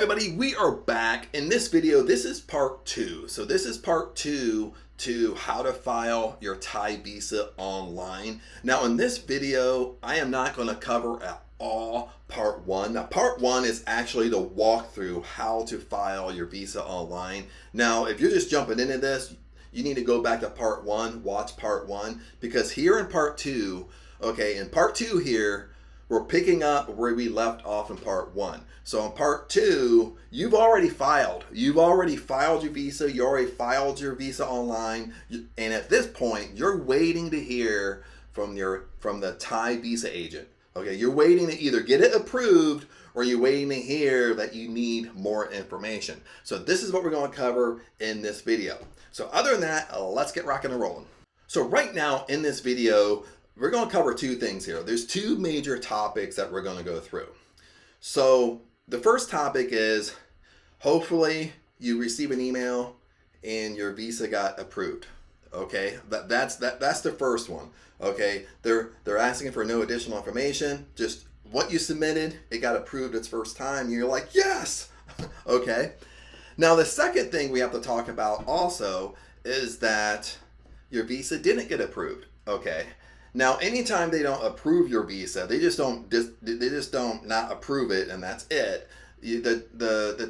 everybody, we are back. In this video, this is part 2. So this is part 2 to how to file your Thai visa online. Now in this video, I am not going to cover at all part 1. Now part 1 is actually the walkthrough how to file your visa online. Now if you're just jumping into this, you need to go back to part 1, watch part 1, because here in part 2, okay, in part 2 here, we're picking up where we left off in part 1. So in part 2, you've already filed. You've already filed your visa. You already filed your visa online. And at this point, you're waiting to hear from the Thai visa agent. Okay, you're waiting to either get it approved or you're waiting to hear that you need more information. So this is what we're going to cover in this video. So other than that, let's get rocking and rolling. So right now in this video, we're going to cover 2 things here. There's 2 major topics that we're going to go through. So the first topic is hopefully you receive an email and your visa got approved. Okay, that's the first one. Okay, they're asking for no additional information, just what you submitted, it got approved its first time. You're like, yes. Okay. Now the second thing we have to talk about also is that your visa didn't get approved. Okay. Now, anytime they don't approve your visa, they just don't not approve it, and that's it. The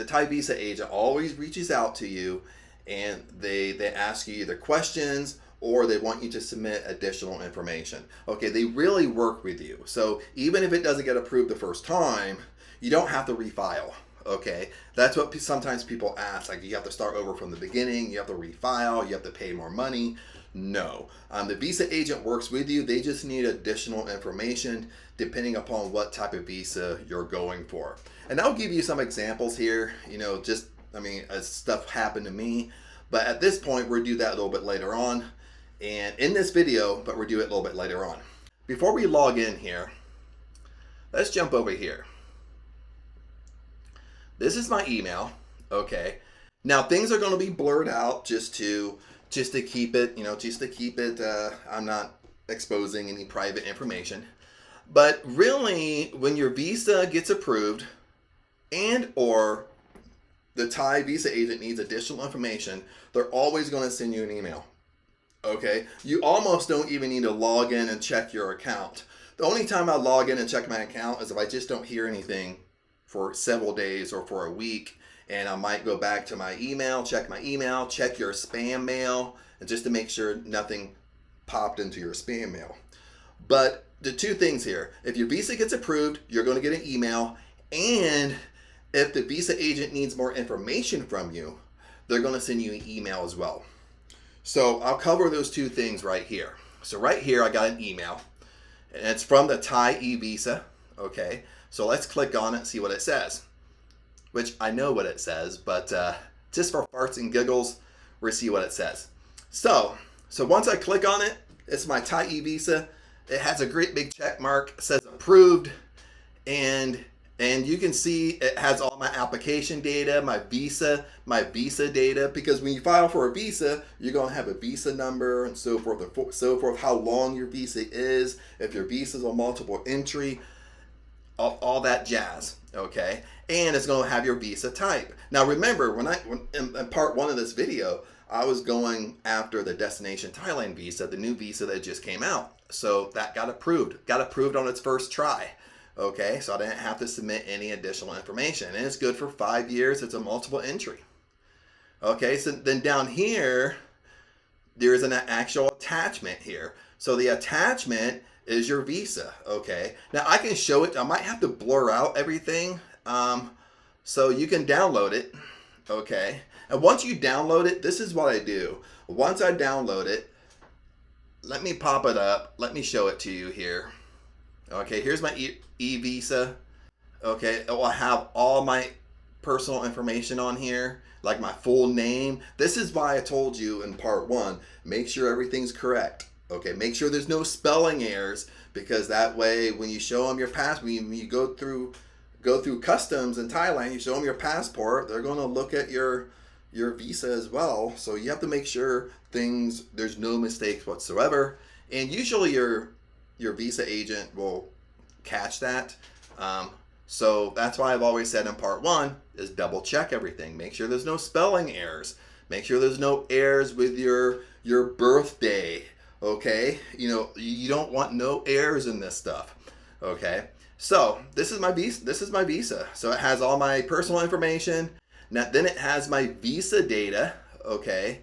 Thai visa agent always reaches out to you, and they ask you either questions or they want you to submit additional information. Okay, they really work with you. So even if it doesn't get approved the first time, you don't have to refile. Okay, that's what sometimes people ask. Like, you have to start over from the beginning. You have to refile. You have to pay more money. No, the visa agent works with you. They just need additional information depending upon what type of visa you're going for. And I'll give you some examples here, as stuff happened to me. But at this point, we'll do that a little bit later on. And in this video, but we'll do it a little bit later on. Before we log in here, let's jump over here. This is my email, okay? Now things are gonna be blurred out just to keep it, I'm not exposing any private information. But really, when your visa gets approved and or the Thai visa agent needs additional information, they're always going to send you an email. Okay? You almost don't even need to log in and check your account. The only time I log in and check my account is if I just don't hear anything for several days or for a week. And I might go back to my email, check your spam mail, and just to make sure nothing popped into your spam mail. But the 2 things here, if your visa gets approved, you're going to get an email. And if the visa agent needs more information from you, they're going to send you an email as well. So I'll cover those 2 things right here. So right here, I got an email, and it's from the Thai eVisa. Okay, so let's click on it and see what it says. Which I know what it says, but just for farts and giggles, we'll see what it says. So once I click on it, it's my Thai eVisa. It has a great big check mark. It says approved, and you can see it has all my application data, my visa data. Because when you file for a visa, you're gonna have a visa number and so forth, how long your visa is, if your visa is a multiple entry, all that jazz. Okay, and it's going to have your visa type. Now remember, when in part 1 of this video, I was going after the destination Thailand visa, the new visa that just came out. So that got approved on its first try. Okay, so I didn't have to submit any additional information, and it's good for 5 years. It's a multiple entry. Okay, so then down here, there's an actual attachment here. So the attachment is your visa. Okay, now I can show it. I might have to blur out everything so you can download it. Okay, and once you download it, this is what I do. Once I download it, let me pop it up, let me show it to you here. Okay, here's my eVisa. Okay, it will have all my personal information on here, like my full name. This is why I told you in part 1, make sure everything's correct. Okay, make sure there's no spelling errors, because that way when you show them your passport, when you go through customs in Thailand, you show them your passport, they're going to look at your visa as well. So you have to make sure there's no mistakes whatsoever. And usually your visa agent will catch that. So that's why I've always said in part one is double check everything. Make sure there's no spelling errors. Make sure there's no errors with your birthday. Okay, you don't want no errors in this stuff. Okay, so this is my visa. This is my visa. So it has all my personal information. Now then it has my visa data. Okay,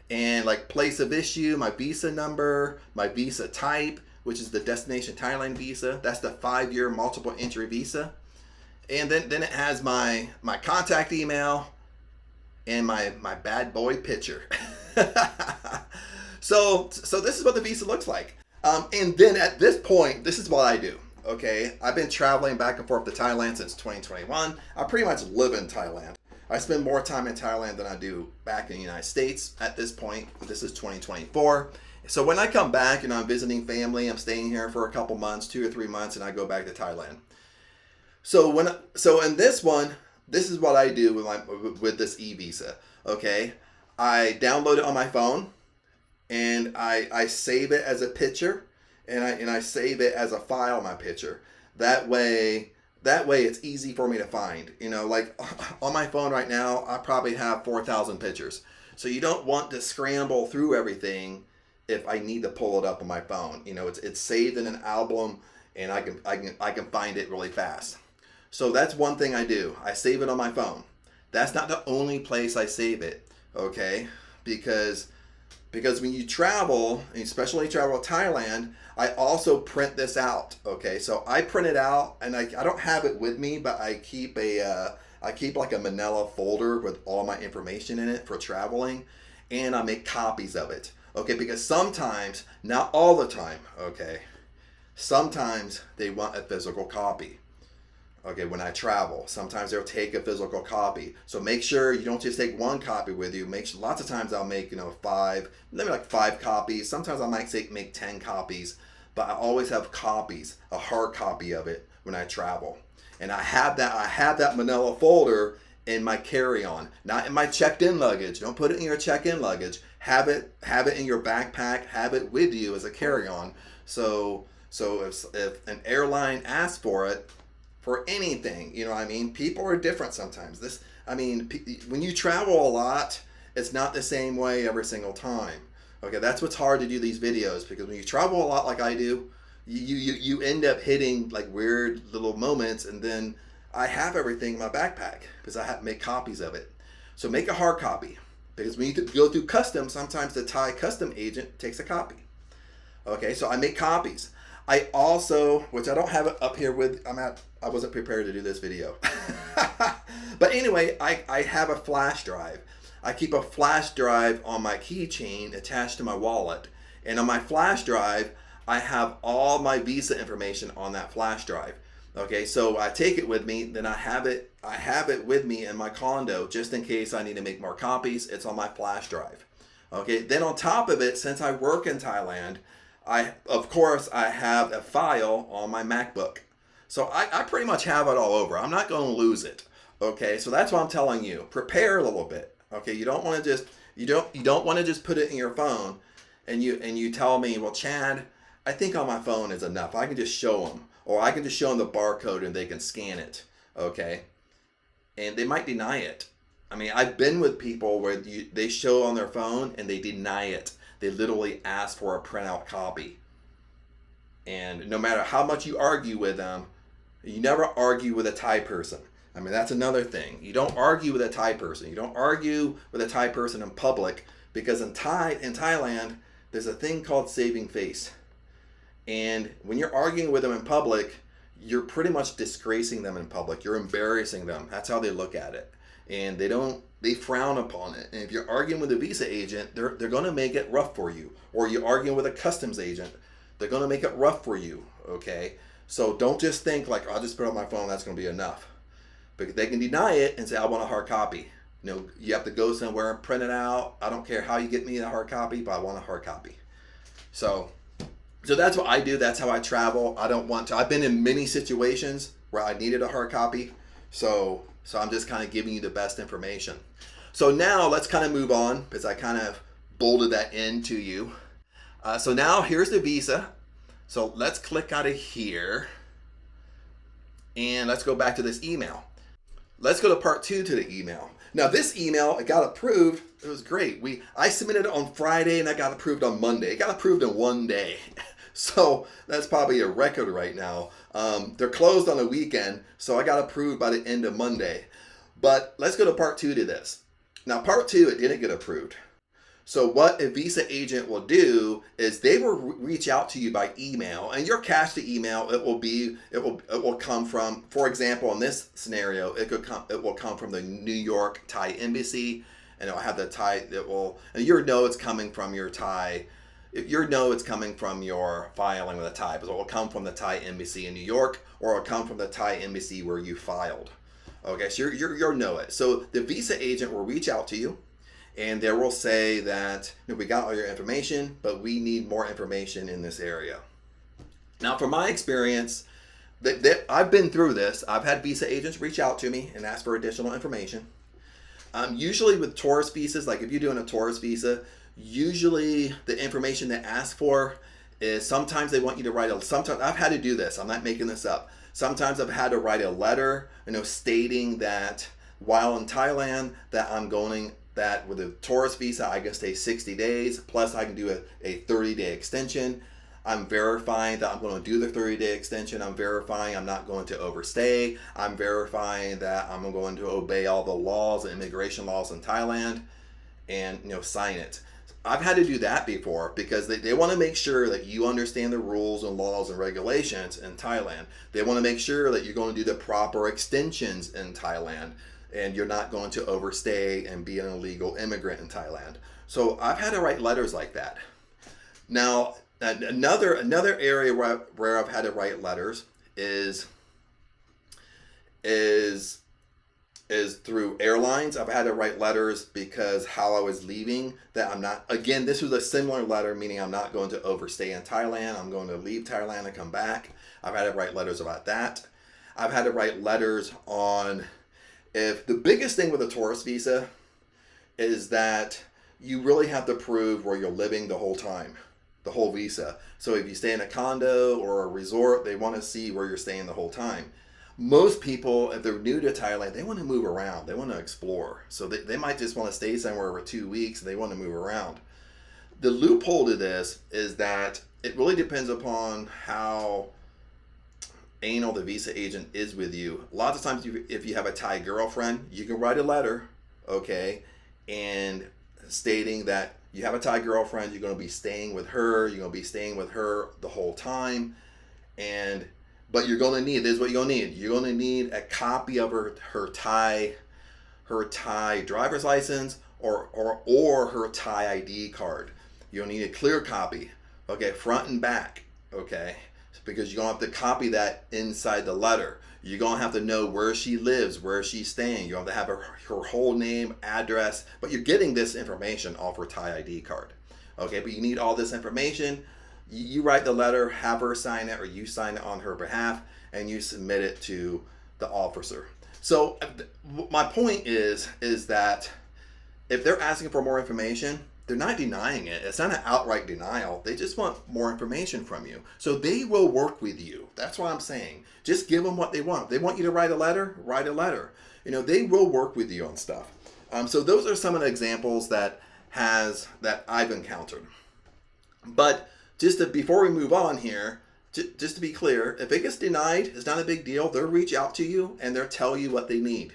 and like place of issue, my visa number, my visa type, which is the destination Thailand visa. That's the 5-year multiple entry visa. And then it has my contact email and my bad boy picture. So this is what the visa looks like. And then at this point, this is what I do. Okay, I've been traveling back and forth to Thailand since 2021. I pretty much live in Thailand. I spend more time in Thailand than I do back in the United States at this point. This is 2024. So when I come back, I'm visiting family, I'm staying here for a couple months, 2 or 3 months, and I go back to Thailand. So in this one, this is what I do with this eVisa. Okay, I download it on my phone, and I save it as a picture, and I save it as a file, my picture. That way it's easy for me to find. Like on my phone right now, I probably have 4,000 pictures. So you don't want to scramble through everything if I need to pull it up on my phone. It's saved in an album, and I can find it really fast. So that's one thing I do. I save it on my phone. That's not the only place I save it, okay? Because when you travel, especially travel to Thailand, I also print this out, okay? So I print it out, and I don't have it with me, but I keep like a manila folder with all my information in it for traveling, and I make copies of it, okay? Because sometimes, not all the time, okay? Sometimes they want a physical copy. Okay, when I travel, sometimes they'll take a physical copy. So make sure you don't just take one copy with you. Lots of times I'll make 5, maybe like 5 copies. Sometimes I might make 10 copies, but I always have copies, a hard copy of it when I travel. And I have that manila folder in my carry-on, not in my checked-in luggage. Don't put it in your check-in luggage. Have it in your backpack. Have it with you as a carry-on. So if an airline asks for it, for anything, people are different sometimes. When you travel a lot, it's not the same way every single time. Okay, that's what's hard to do these videos, because when you travel a lot like I do, you end up hitting like weird little moments, and then I have everything in my backpack because I have to make copies of it. So make a hard copy, because when you go through customs, sometimes the Thai custom agent takes a copy. Okay, so I make copies. I also, which I don't have it up here with, I wasn't prepared to do this video. But anyway, I have a flash drive. I keep a flash drive on my keychain attached to my wallet. And on my flash drive, I have all my visa information on that flash drive. Okay, so I take it with me, then I have it with me in my condo just in case I need to make more copies. It's on my flash drive. Okay, then on top of it, since I work in Thailand, I have a file on my MacBook. So I pretty much have it all over. I'm not going to lose it. Okay, so that's what I'm telling you. Prepare a little bit. Okay, you don't want to just put it in your phone and you tell me, well, Chad, I think on my phone is enough. I can just show them, or I can just show them the barcode and they can scan it. Okay, and they might deny it. I've been with people where they show on their phone and they deny it. They literally ask for a printout copy. And no matter how much you argue with them, you never argue with a Thai person. That's another thing. You don't argue with a Thai person. You don't argue with a Thai person in public, because in Thailand, there's a thing called saving face. And when you're arguing with them in public, you're pretty much disgracing them in public. You're embarrassing them. That's how they look at it. And they frown upon it. And if you're arguing with a visa agent, they're going to make it rough for you. Or you're arguing with a customs agent, they're going to make it rough for you. Okay, so don't just think like, I'll just put it on my phone, that's going to be enough. Because they can deny it and say, I want a hard copy. You have to go somewhere and print it out. I don't care how you get me a hard copy, but I want a hard copy. So that's what I do. That's how I travel. I've been in many situations where I needed a hard copy. So I'm just kind of giving you the best information. So now let's kind of move on, because I kind of bolted that into you. So now here's the visa. So let's click out of here. And let's go back to this email. Let's go to part 2 to the email. Now this email, it got approved. It was great. I submitted it on Friday and I got approved on Monday. It got approved in one day. So that's probably a record right now. They're closed on a weekend, so I got approved by the end of Monday. But let's go to part 2 to this. Now part 2, it didn't get approved. So what a visa agent will do is they will reach out to you by email, and your cash to email, it will come from, for example, in this scenario, it will come from the New York Thai embassy, and it will have the Thai, and your know it's coming from your Thai, it's coming from your filing with the Thai, but it will come from the Thai embassy in New York, or it will come from the Thai embassy where you filed. Okay, so you'll know it. So the visa agent will reach out to you, and they will say that, we got all your information, but we need more information in this area. Now, from my experience, I've been through this. I've had visa agents reach out to me and ask for additional information. Usually with tourist visas, like if you're doing a tourist visa, usually the information they ask for is sometimes they want you to write sometimes I've had to do this. I'm not making this up. Sometimes I've had to write a letter, stating that while in Thailand, that with a tourist visa, I can stay 60 days, plus I can do a 30-day extension. I'm verifying that I'm going to do the 30-day extension. I'm verifying I'm not going to overstay. I'm verifying that I'm going to obey all the laws and immigration laws in Thailand and, sign it. I've had to do that before because they want to make sure that you understand the rules and laws and regulations in Thailand. They want to make sure that you're going to do the proper extensions in Thailand, and you're not going to overstay and be an illegal immigrant in Thailand. So I've had to write letters like that. Now, another area where I've had to write letters is through airlines. I've had to write letters because how I was leaving, that I'm not, again, this was a similar letter, meaning I'm not going to overstay in Thailand. I'm going to leave Thailand and come back. I've had to write letters about that. I've had to write letters on, if the biggest thing with a tourist visa is that you really have to prove where you're living the whole time, the whole visa. So if you stay in a condo or a resort, they want to see where you're staying the whole time. Most people, if they're new to Thailand, they want to move around. They want to explore. So they might just want to stay somewhere for 2 weeks and they want to move around. The loophole to this is that it really depends upon how anal the visa agent is with you. A lot of times, if you have a Thai girlfriend, you can write a letter, okay, and stating that you have a Thai girlfriend, you're going to be staying with her, the whole time, but you're going to need, this is what you're going to need. You're going to need a copy of her Thai driver's license or her Thai ID card. You'll need a clear copy, okay, front and back, okay, because you're going to have to copy that inside the letter. You're going to have to know where she lives, where she's staying. You have to have her whole name, address, but you're getting this information off her Thai ID card, okay, but you need all this information. You write the letter, have her sign it, or you sign it on her behalf, and you submit it to the officer. So my point is that if they're asking for more information, they're not denying it. It's not an outright denial. They just want more information from you. So they will work with you. That's what I'm saying. Just give them what they want. If they want you to write a letter, write a letter. They will work with you on stuff. So those are some of the examples that I've encountered. But before we move on here, just to be clear, if it gets denied, it's not a big deal. They'll reach out to you and they'll tell you what they need.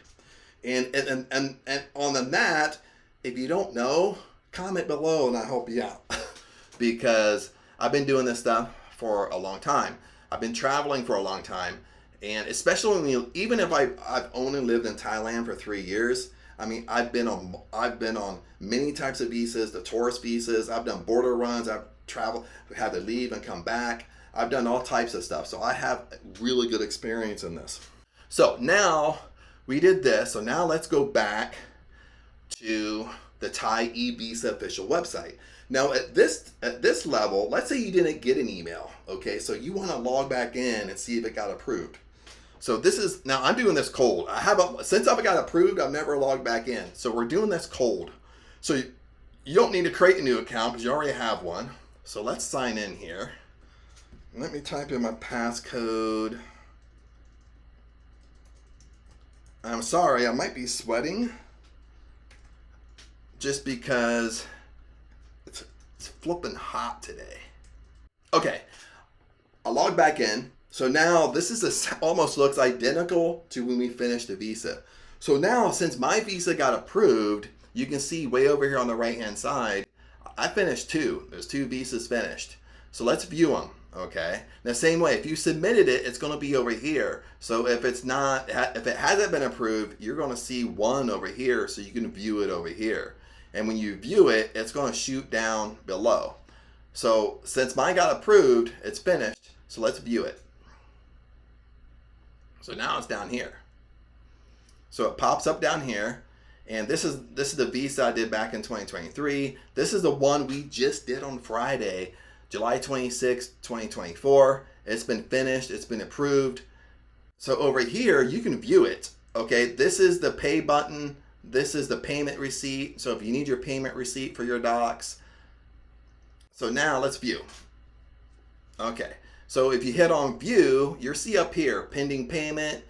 And on that, if you don't know, comment below and I'll help you out. Because I've been doing this stuff for a long time. I've been traveling for a long time. And especially even if I've only lived in Thailand for 3 years, I mean, I've been on many types of visas, the tourist visas. I've done border runs. I've traveled, had to leave and come back. I've done all types of stuff. So I have really good experience in this. So now we did this. So now let's go back to the Thai eVisa official website. Now at this level, let's say you didn't get an email. Okay, so you want to log back in and see if it got approved. So now I'm doing this cold. Since I've got approved, I've never logged back in. So we're doing this cold. So you don't need to create a new account because you already have one. So let's sign in here. Let me type in my passcode. I'm sorry, I might be sweating just because it's flipping hot today. Okay, I logged back in. So now this is almost looks identical to when we finished the visa. So now since my visa got approved, you can see way over here on the right hand side, I finished 2. There's 2 visas finished. So let's view them. Okay. Now same way, if you submitted it, it's going to be over here. So if it hasn't been approved, you're going to see 1 over here, so you can view it over here. And when you view it, it's going to shoot down below. So since mine got approved, it's finished. So let's view it. So now it's down here. So it pops up down here. And this is the visa I did back in 2023. This is the one we just did on Friday, July 26, 2024. It's been finished. It's been approved. So over here, you can view it. Okay, this is the pay button. This is the payment receipt. So if you need your payment receipt for your docs. So now let's view. Okay, so if you hit on view, you'll see up here, pending payment.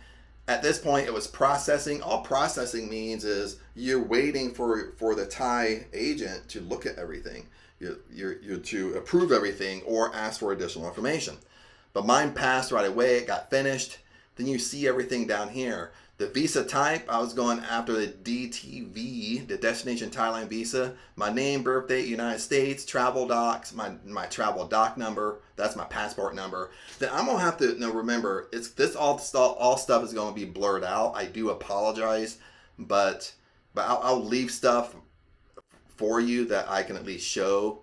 At this point, it was processing. All processing means is you're waiting for the Thai agent to look at everything. You're to approve everything or ask for additional information. But mine passed right away. It got finished. Then you see everything down here. The visa type, I was going after the DTV, the Destination Thailand Visa. My name, birth date, United States, travel docs, my travel doc number. That's my passport number. Then I'm gonna have to remember, all stuff is gonna be blurred out. I do apologize, but I'll leave stuff for you that I can at least show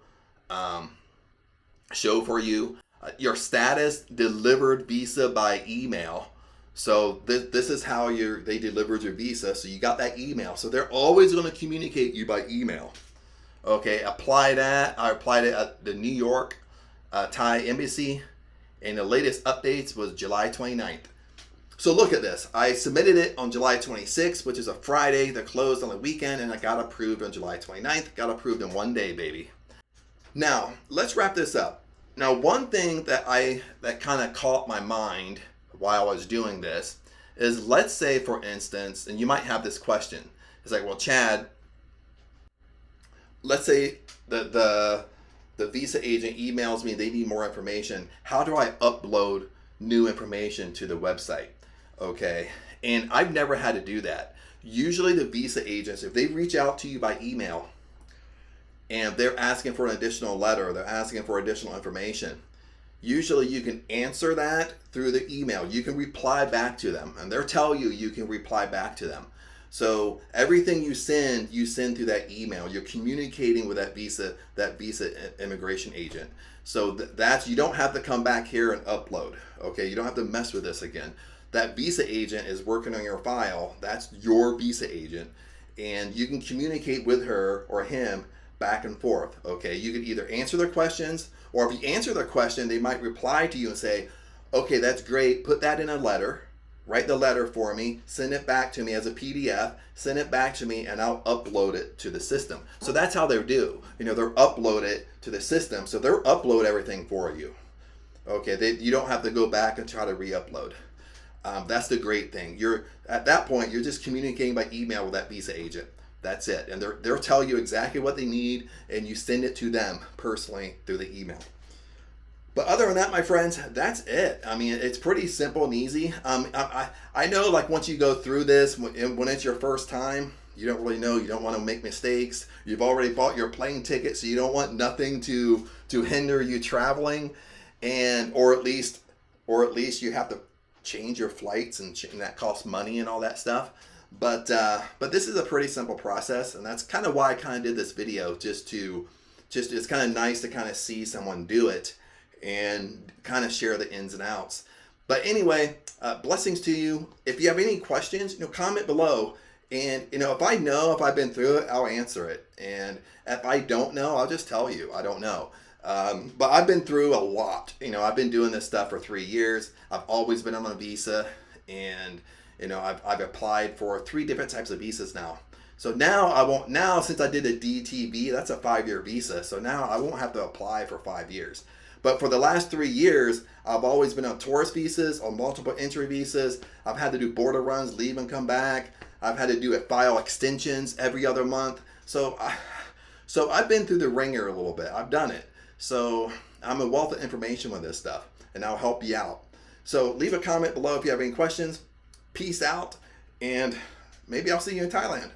for you. Your status, delivered visa by email. So this is how they delivered your visa. So you got that email. So they're always going to communicate you by email. Okay, apply that. I applied it at the New York Thai Embassy. And the latest updates was July 29th. So look at this. I submitted it on July 26th, which is a Friday. They're closed on the weekend. And I got approved on July 29th. Got approved in 1 day, baby. Now, let's wrap this up. Now, one thing that kind of caught my mind while I was doing this is, let's say for instance, and you might have this question, it's like, well, Chad, let's say the visa agent emails me, they need more information. How do I upload new information to the website? Okay, and I've never had to do that. Usually the visa agents, if they reach out to you by email and they're asking for an additional letter, they're asking for additional information, usually you can answer that through the email. You can reply back to them, and they'll tell you can reply back to them. So everything you send through that email. You're communicating with that visa immigration agent. So that's, you don't have to come back here and upload. Okay, you don't have to mess with this again. That visa agent is working on your file. That's your visa agent, and you can communicate with her or him back and forth. Okay, you can either answer their questions, or if you answer their question, they might reply to you and say, okay, that's great, put that in a letter, write the letter for me, send it back to me as a PDF, send it back to me, and I'll upload it to the system. So that's how they do. They'll upload it to the system. So they'll upload everything for you. Okay, you don't have to go back and try to re-upload. That's the great thing. At that point, you're just communicating by email with that visa agent. That's it. And they'll tell you exactly what they need, and you send it to them personally through the email. But other than that, my friends, that's it. I mean, it's pretty simple and easy. I know, like, once you go through this, when it's your first time, you don't really know. You don't want to make mistakes. You've already bought your plane ticket, so you don't want nothing to hinder you traveling, or at least you have to change your flights, and that costs money and all that stuff. But this is a pretty simple process, and that's kind of why I kind of did this video, just it's kind of nice to kind of see someone do it and kind of share the ins and outs. But anyway, blessings to you. If you have any questions, comment below, and if I've been through it, I'll answer it. And if I don't know, I'll just tell you I don't know. But I've been through a lot. I've been doing this stuff for 3 years. I've always been on a visa, and I've applied for 3 different types of visas now. So now since I did a DTV, that's a 5-year visa. So now I won't have to apply for 5 years. But for the last 3 years, I've always been on tourist visas, on multiple entry visas. I've had to do border runs, leave and come back. I've had to do file extensions every other month. So I've been through the ringer a little bit. I've done it. So I'm a wealth of information with this stuff, and I'll help you out. So leave a comment below if you have any questions. Peace out, and maybe I'll see you in Thailand.